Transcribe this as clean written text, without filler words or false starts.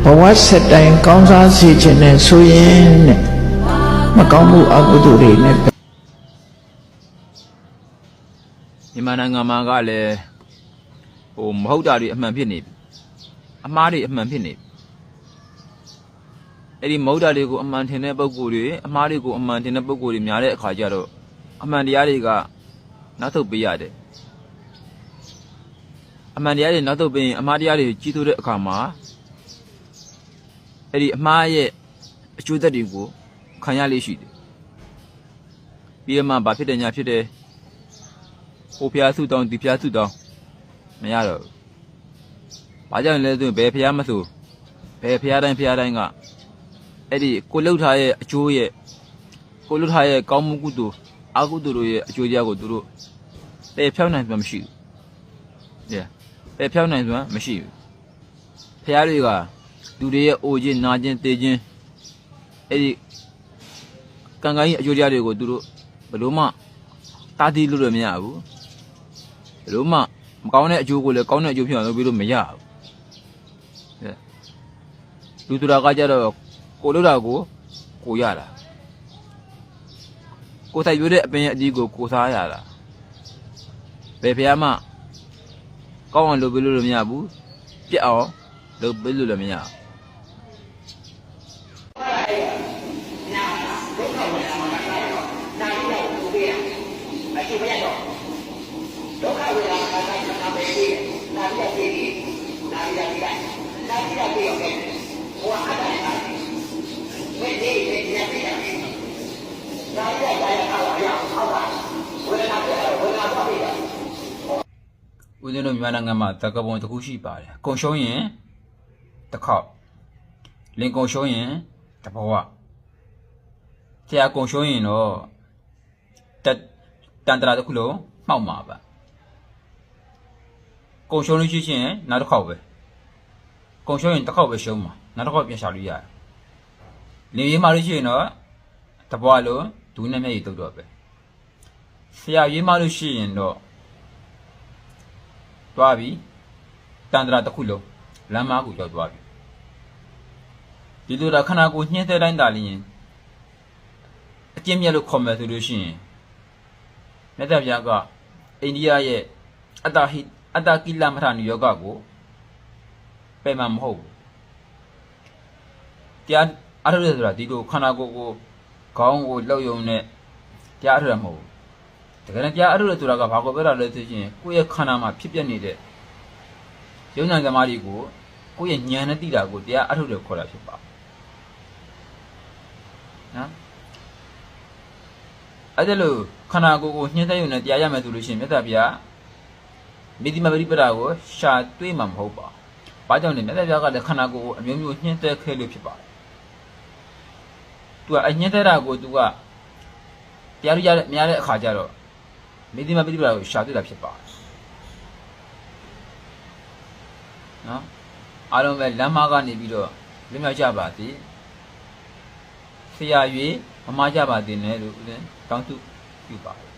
ဘဝဆက်တိုင်းကောင်းစားစေခြင်းနဲ့ဆိုရင်တဲ့မကောင်းမှုအကုသိုလ်တွေနဲ့မြန်မာနိုင်ငံမှာကလည်းမဟုတ်တာတွေအမှန်ဖြစ်နေပြီအမှားတွေအမှန်ဖြစ်နေပြီအဲ့ဒီမဟုတ်တာတွေကိုအမှန်ထင်တဲ့ပုံကိုယ်တွေအမှားတွေကိုအမှန်ထင်တဲ့ပုံကိုယ်တွေများတဲ့အခါကျတော့အမှန်တရားတွေကနောက်ထုတ်ပေးရတယ်အမှန်တရားတွေနောက်ထုတ်ပေးရင်အမှားတရားတွေကြီးစိုးတဲ့အခါမှာအဲ့ဒီအမှားရဲ့အကျိုးသက်တွေကိုခံရလိမ့်ရှိတယ်ပြီးတော့မှဘာဖြစ်တယ်ညာဖြစ်တယ်ဟိုဖျားဆုတောင်းဒီဖျားဆုတောင်းမရတော့ဘာကြောင့်လဲဆိုရင်ဘယ်ဖျားမဆိုဘယ်ဖျားတိုင်းကအဲ့ဒီကိုလှုပ်ထားရဲ့အကျိုးရဲ့ကိုလှုပ်ထားရဲ့ကောင်းမှုကုသိုလ်အကုသိုလ်တို့ရဲ့အကျိုးတရားကိုသူတို့ပယ်ဖြောင်းနိုင်စွမ်းမရှိဘူးပယ်ဖြောင်းနိုင်စွမ်းမရှိဘူးဖျားတွေကလူတွေရဲ့အိုခြင်းနာခြင်းတေခြင်းအဲ့ဒီကံကံကြီးအကျိုးတရားတွေကိုသူတို့ဘယ်လိုမှတားတီးလို့မရဘူးဘယ်လိုမှမကောင်းတဲ့အကျိုးကိုလည်းကောင်းတဲ့အကျိုးဖြစ်အောင်လုပ်ပြီးလို့မရဘူးလူတို့ကကြတော့ကိုလို့တာကိုရတာကိုထိုက်ရွေးတဲ့အပင်ရဲ့အကြီးကိုစားရတာဘယ်ဖျားမှကောင်းအောင်လုပ်ပြီးလို့မရဘူးပြက်အောင်လုပ်ပြီးလို့လည်းမရဘူးဦးဇင်းတို့မြန်မာနိုင်ငံမှာတက္ကပုံတစ်ခုရှိပါတယ်။ကုံရှုံးရင်တစ်ခေါက်လင်ကုံရှုံးရင်တစ်ဘဝဆရာကုံရှုံးရင်တော့တန်တရာတစ်ခုလုံးမှောက်မှာပါကုံရှုံးလို့ရှိရင်နောက်တစ်ခေါက်ပဲကုံရှုံးရင်တစ်ခေါက်ပဲရှုံးမှာနောက်တစ်ခေါက်ပြန်ရှာလို့ရတယ်လင်ရေးမှလို့ရှိရင်တော့တစ်ဘဝလုံးဒူးနဲ့မျက်ရည်တုတ်တော့ပဲဆရာရေးမှလို့ရှိရင်တော့သွားပြီတန်တရာတစ်ခုလုံးလမ်းမကိုရောက်သွားပြီဒီလိုတာခန္ဓာကိုယ်ညှင်းတဲ့တိုင်းတာလျင်အကျဉ်းမြတ်လို့ခေါ်မယ်ဆိုလို့ရှိရင်မြတ်စွာဘုရားကအိန္ဒိယရဲ့အတ္တကိလမထနိယောဂကိုပယ်မှာမဟုတ်ဘူးတရားအထုရဆိုတာဒီလိုခန္ဓာကိုယ်ကိုခေါင်းကိုလှုပ်ယုံနဲ့တရားအထုရမဟုတ်ဘူးတကယ်တော့တရားအထုရဆိုတာကဘာကိုပြောတာလဲဆိုရင်ကိုယ့်ရဲ့ခန္ဓာမှာဖြစ်ပျက်နေတဲ့ယုံနာသမားတွေကိုကိုယ့်ရဲ့ဉာဏ်နဲ့သိတာကိုတရားအထုရခေါ်တာဖြစ်ပါနော်အဲ့ဒါလို့ခန္ဓာကိုယ်ကိုညှင်းတဲ့ယုံနဲ့တရားရမယ်ဆိုလို့ရှိရင်မြတ်စွာဘုရားမိတိမပရိပဒါကိုရှာတွေးမှာမဟုတ်ပါဘူးဘာကြောင့်လဲမြတ်စွာဘုရားကလည်းခန္ဓာကိုယ်ကိုအမျိုးမျိုးညှင်းတဲ့ခဲလို့ဖြစ်ပါတယ်သူကအညှင်းတဲ့တာကိုသူကတရားရမရတဲ့အခါကျတော့မိတိမပရိပဒါကိုရှာတွေ့တာဖြစ်ပါတယ်နော်အားလုံးပဲလမ်းမကနေပြီးတော့လွတ်မြောက်ကြပါသည်ဆရာ၍မမကြပါသေးနဲ့လို့ဦးဇင်းတောင်းစုပြုပါတယ်